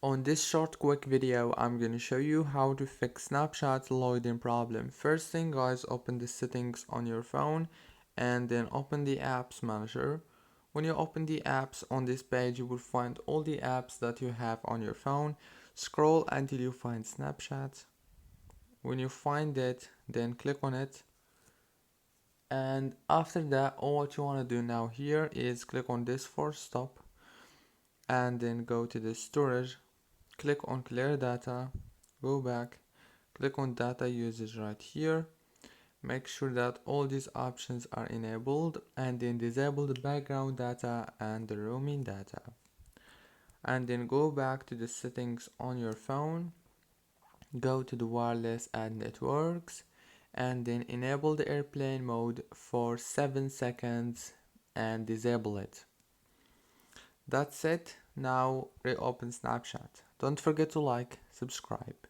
On this short quick video, I'm going to show you how to fix Snapchat loading problem. First thing guys, open the settings on your phone and then open the apps manager. When you open the apps on this page, you will find all the apps that you have on your phone. Scroll until you find Snapchat. When you find it, then click on it. And after that, all what you want to do now here is click on this for stop and then go to the storage. Click on clear data, go back, click on data usage right here. Make sure that all these options are enabled and then disable the background data and the roaming data. And then go back to the settings on your phone, go to the wireless and networks, and then enable the airplane mode for 7 seconds and disable it. That's it. Now reopen Snapchat. Don't forget to like, subscribe.